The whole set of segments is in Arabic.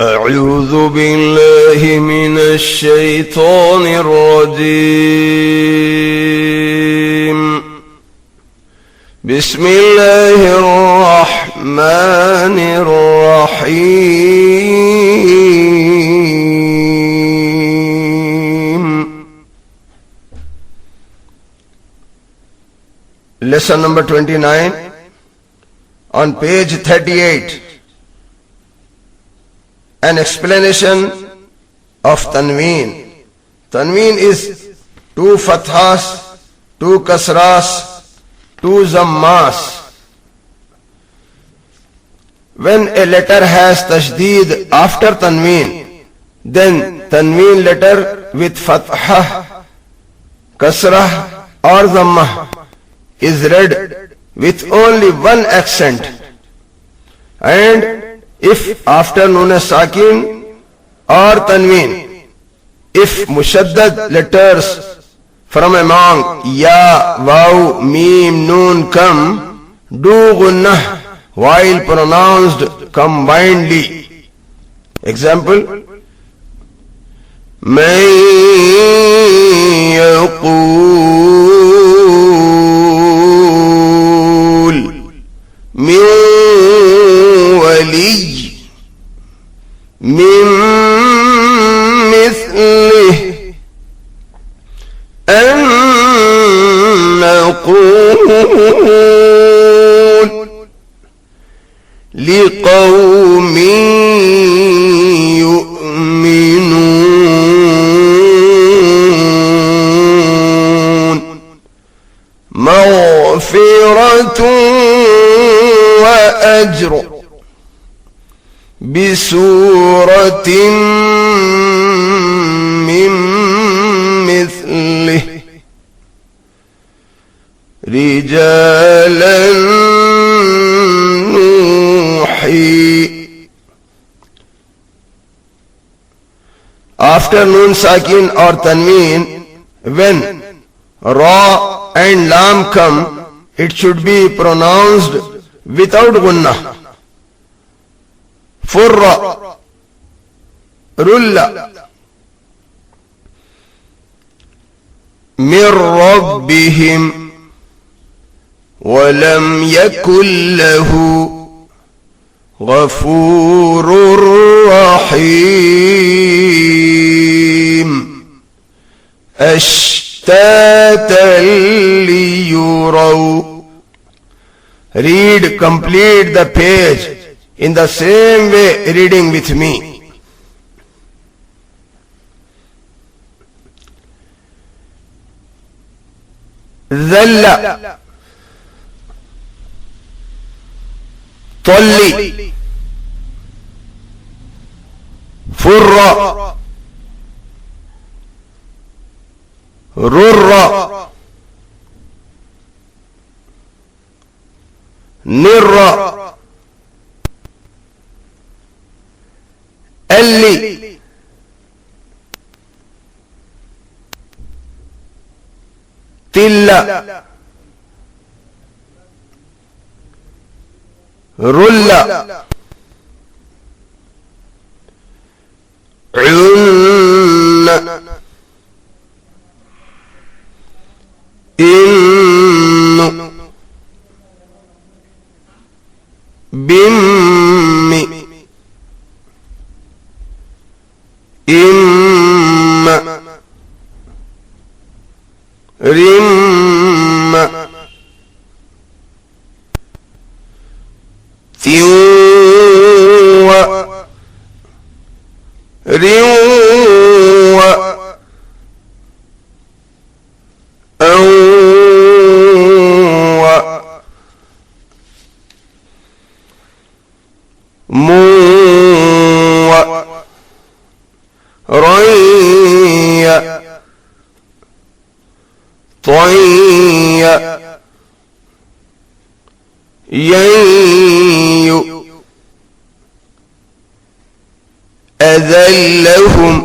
أعوذ بالله من الشيطان الرجيم. بسم الله الرحمن الرحيم. Lesson number 29 on page 38. An explanation of Tanween. Tanween is 2 fathas, 2 kasras, 2 zammas. When a letter has tashdid after Tanween, then Tanween letter with fathah, kasrah or zammah is read with only one accent, and if after Nun Sakin or Tanween, if mushaddad letters from among Ya, Waw, Meem, Noon come, do gunnah while pronounced combinedly. Example: Man yaqul min wali من مثله أن نقول لقوم يؤمنون مغفرة وأجر بسورة من مثله رجالا نوحي. After Nun Sakin or Tanween, when Ra and Lam come, it should be pronounced without gunnah. Furra, rulla, min rabbihim, walam yakun lahu ghafurur rahim. Ashtatan liyuraw. Read complete the page in the same way reading with me. Zalla, Talli, Furra, Rurra, Nirra, Alli, Tilla, Rulla, Unna, Innu, Bimmi, Imma, Rimma, Tiwa, Riwa, Awwa, Muwa, Rayya, Tayya, Yayyu, أذلهم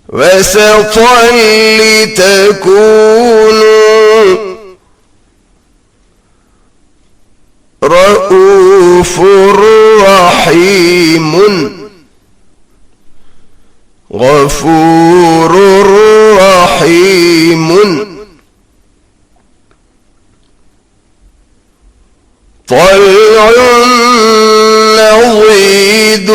وسطا لتكونوا رؤوف رحيم. رحيم غفور رحيم طلع نضيد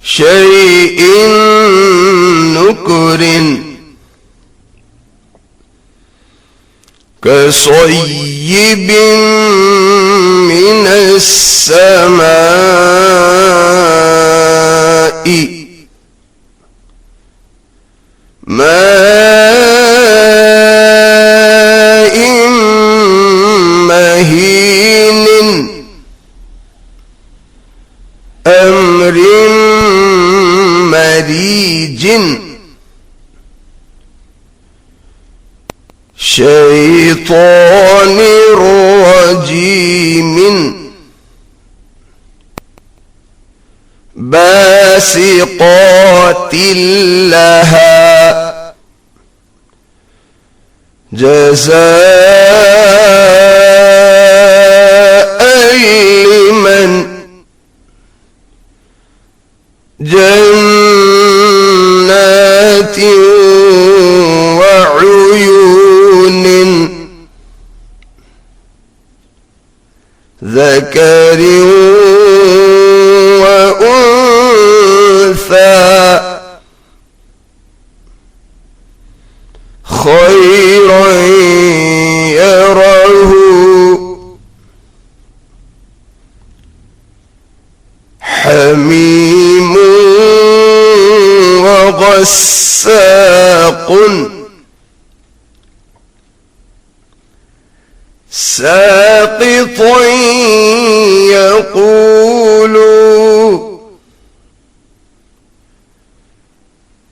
شيء نكر كصيب من السماء ماء مهين أمر مريج شيطان رجيم باسقات لها جزاء لمن جنات وعيون ذكر وأنثى خيرا يره حميم وغساق ساقط يقول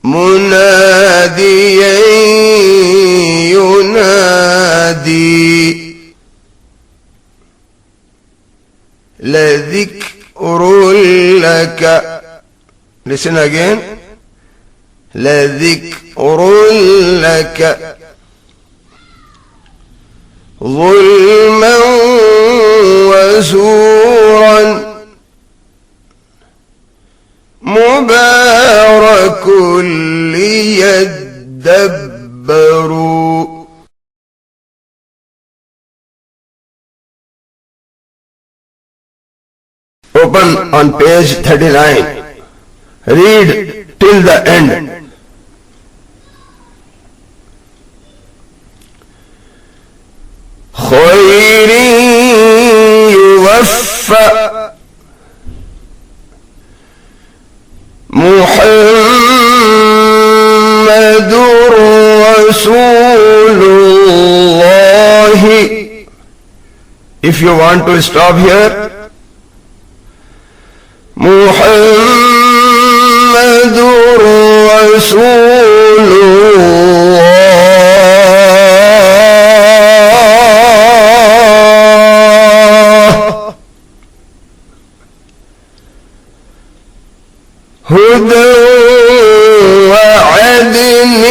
مناديا ينادي لذكر لك. Listen again. لذكر لك ظلما وزورا مبارك ليدبروا. Open on page 39. Read till the end. خير يوفى محمد رسول الله. If you want to stop here, محمد رسول الله هدى وعدل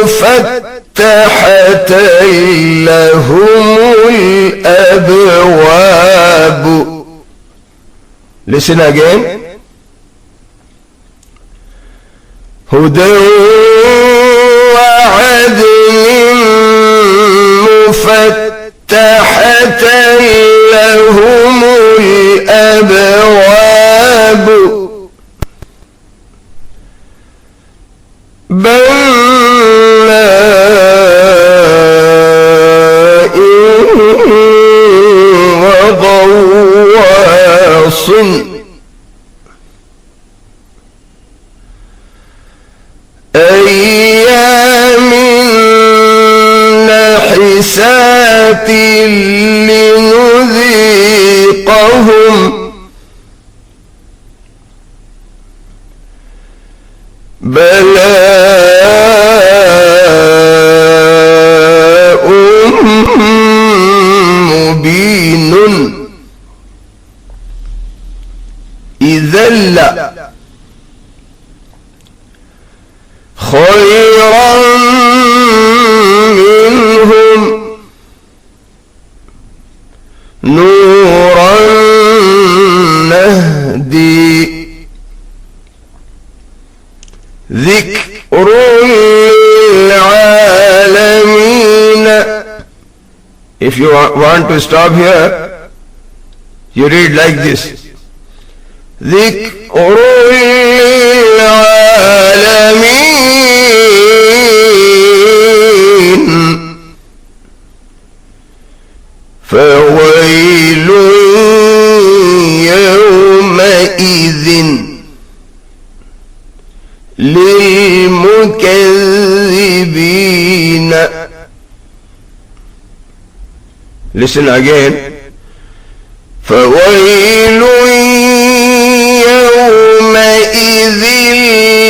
مفتحة لهم الأبواب. Listen again. هدى وعدل مفتحة لهم الأبواب بناء وغواص أيام نحسات لنذيقهم بلاء مبين إذا لا خيرا منهم If you want to stop here, you read like this. ذكر للعالمين فويل يومئذ للمكذبين. Listen again. فويل يومئذ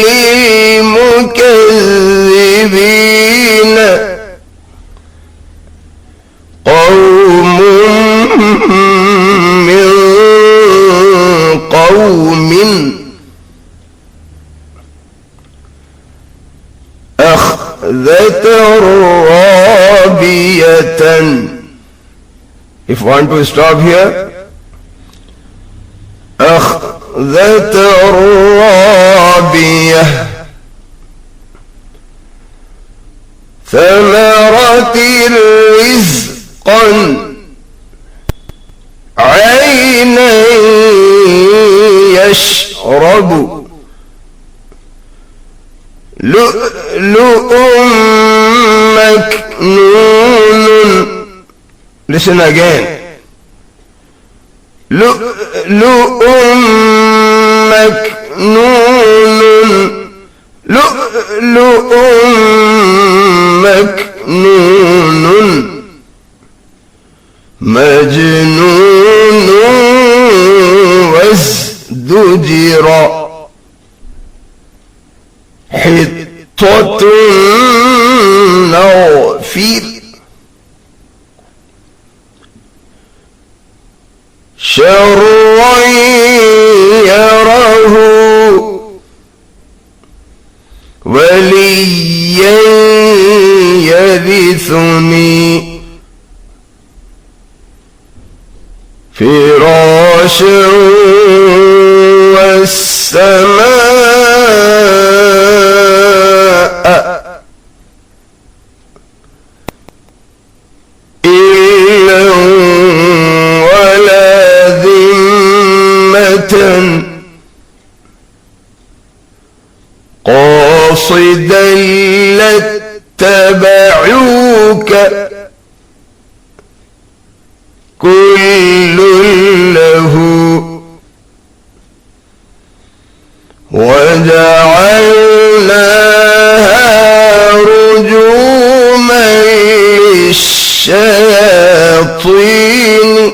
للمكذبين قوم من قوم أخذت رابية. If you want to stop here, أخذت الرابية ثمرة رزقا عينا يشرب لؤلؤ مكنون. Listen again. لؤلؤ مكنون لؤلؤ مكنون مجنون وازدجر حطة نوفير شرا يره وليا يرثني فراشا والسماء إلا ولا ذمة قاصدا لاتبعوك كل له وجعلناها رجوما للشياطين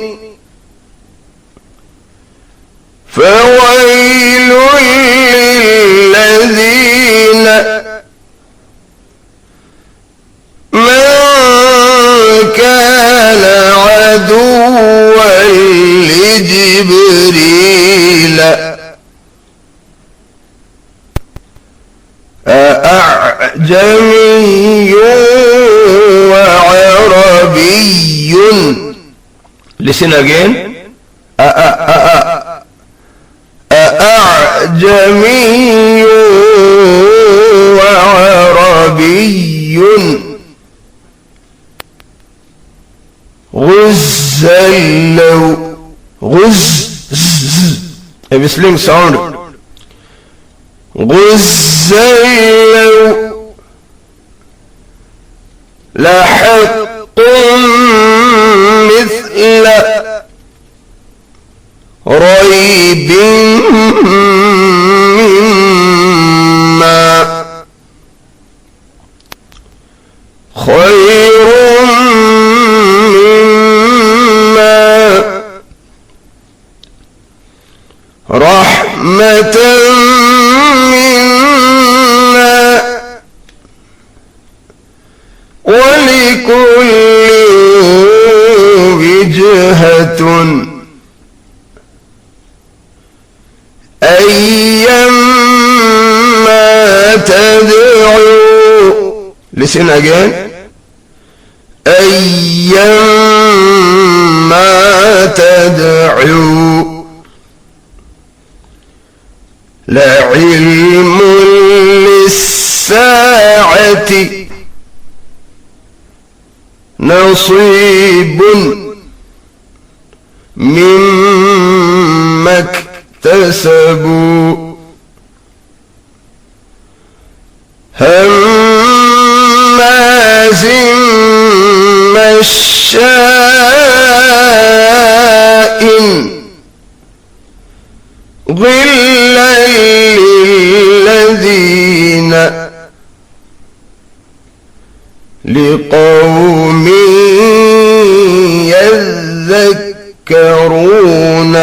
فويل للذين من كان عدوا لجبريل أأعجمي وعربي. Listen again. أأعجمي وعربي غز اللو غز a whistling sound. غز اللو لحق مثل ريب مما خير مما رحمة منا ولكل وجهة أيما تدعو. Listen again. أيما تدعو لعلم للساعة نصيب مما اكتسبوا هماز مشاء غلا للذين لقوم يذكرون.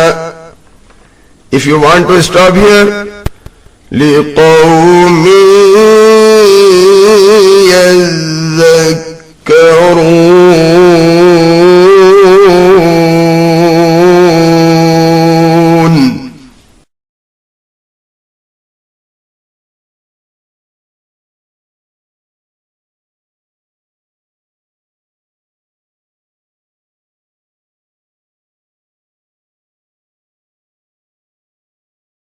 If you want to stop here, لقوم يذكرون